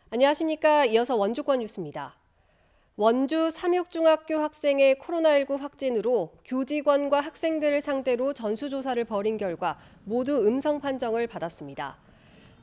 안녕하십니까. 이어서 원주권 뉴스입니다. 원주 삼육중학교 학생의 코로나19 확진으로 교직원과 학생들을 상대로 전수조사를 벌인 결과 모두 음성 판정을 받았습니다.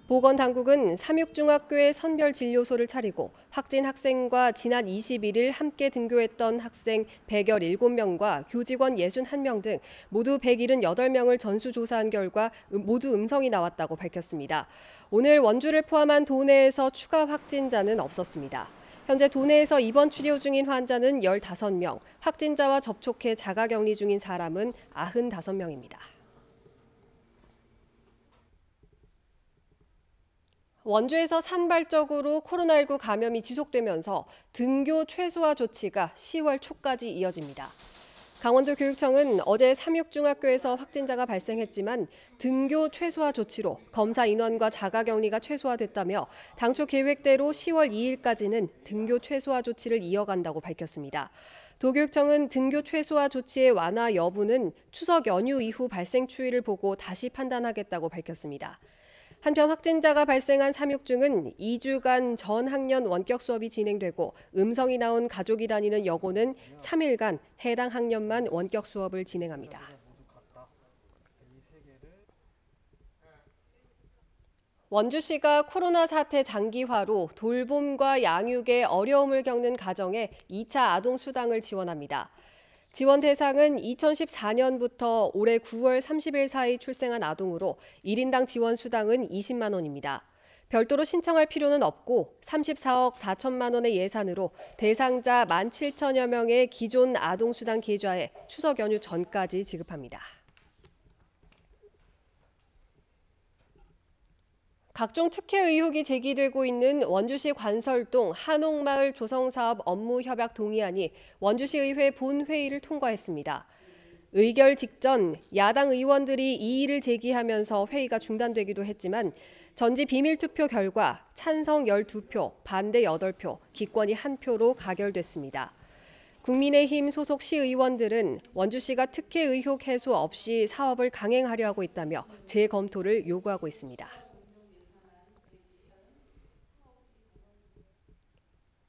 보건당국은 삼육중학교에 선별진료소를 차리고 확진 학생과 지난 21일 함께 등교했던 학생 117명과 교직원 61명 등 모두 178명을 전수조사한 결과 모두 음성이 나왔다고 밝혔습니다. 오늘 원주를 포함한 도내에서 추가 확진자는 없었습니다. 현재 도내에서 입원 치료 중인 환자는 15명, 확진자와 접촉해 자가격리 중인 사람은 95명입니다. 원주에서 산발적으로 코로나19 감염이 지속되면서 등교 최소화 조치가 10월 초까지 이어집니다. 강원도 교육청은 어제 삼육중학교에서 확진자가 발생했지만 등교 최소화 조치로 검사 인원과 자가격리가 최소화됐다며 당초 계획대로 10월 2일까지는 등교 최소화 조치를 이어간다고 밝혔습니다. 도교육청은 등교 최소화 조치의 완화 여부는 추석 연휴 이후 발생 추이를 보고 다시 판단하겠다고 밝혔습니다. 한편 확진자가 발생한 삼육중은 2주간 전 학년 원격 수업이 진행되고 음성이 나온 가족이 다니는 여고는 3일간 해당 학년만 원격 수업을 진행합니다. 원주시가 코로나 사태 장기화로 돌봄과 양육에 어려움을 겪는 가정에 2차 아동수당을 지원합니다. 지원 대상은 2014년부터 올해 9월 30일 사이 출생한 아동으로 1인당 지원 수당은 20만 원입니다. 별도로 신청할 필요는 없고 34억 4천만 원의 예산으로 대상자 17,000여 명의 기존 아동수당 계좌에 추석 연휴 전까지 지급합니다. 각종 특혜 의혹이 제기되고 있는 원주시 관설동 한옥마을 조성사업 업무협약 동의안이 원주시 의회 본회의를 통과했습니다. 의결 직전 야당 의원들이 이의를 제기하면서 회의가 중단되기도 했지만 전지 비밀투표 결과 찬성 12표, 반대 8표, 기권이 1표로 가결됐습니다. 국민의힘 소속 시의원들은 원주시가 특혜 의혹 해소 없이 사업을 강행하려 하고 있다며 재검토를 요구하고 있습니다.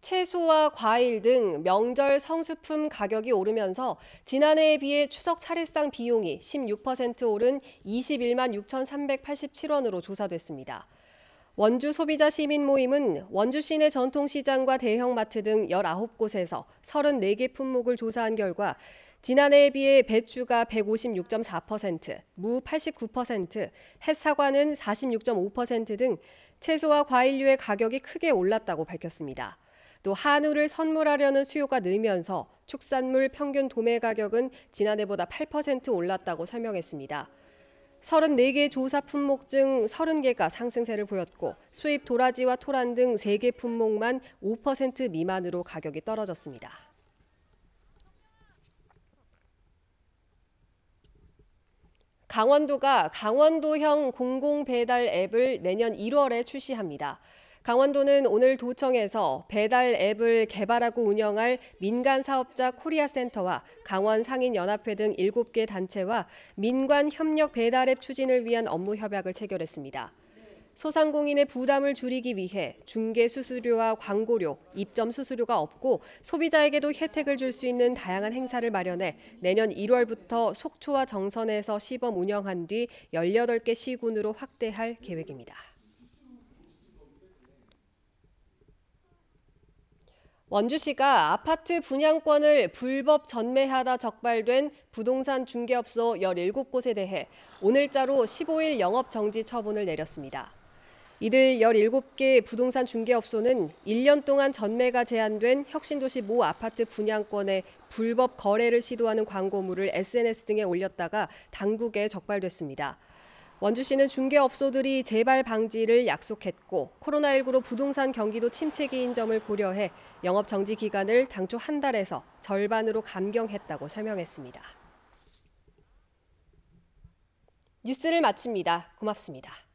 채소와 과일 등 명절 성수품 가격이 오르면서 지난해에 비해 추석 차례상 비용이 16% 오른 21만 6,387원으로 조사됐습니다. 원주 소비자 시민 모임은 원주 시내 전통시장과 대형마트 등 19곳에서 34개 품목을 조사한 결과 지난해에 비해 배추가 156.4%, 무 89%, 햇사과는 46.5% 등 채소와 과일류의 가격이 크게 올랐다고 밝혔습니다. 또 한우를 선물하려는 수요가 늘면서 축산물 평균 도매 가격은 지난해보다 8% 올랐다고 설명했습니다. 34개 조사 품목 중 30개가 상승세를 보였고 수입 도라지와 토란 등 3개 품목만 5% 미만으로 가격이 떨어졌습니다. 강원도가 강원도형 공공배달 앱을 내년 1월에 출시합니다. 강원도는 오늘 도청에서 배달 앱을 개발하고 운영할 민간사업자 코리아센터와 강원상인연합회 등 7개 단체와 민관 협력 배달 앱 추진을 위한 업무 협약을 체결했습니다. 소상공인의 부담을 줄이기 위해 중개 수수료와 광고료, 입점 수수료가 없고 소비자에게도 혜택을 줄 수 있는 다양한 행사를 마련해 내년 1월부터 속초와 정선에서 시범 운영한 뒤 18개 시군으로 확대할 계획입니다. 원주시가 아파트 분양권을 불법 전매하다 적발된 부동산 중개업소 17곳에 대해 오늘자로 15일 영업정지 처분을 내렸습니다. 이들 17개 부동산 중개업소는 1년 동안 전매가 제한된 혁신도시 모 아파트 분양권의 불법 거래를 시도하는 광고물을 SNS 등에 올렸다가 당국에 적발됐습니다. 원주시는 중개업소들이 재발 방지를 약속했고 코로나19로 부동산 경기도 침체기인 점을 고려해 영업 정지 기간을 당초 한 달에서 절반으로 감경했다고 설명했습니다. 뉴스를 마칩니다. 고맙습니다.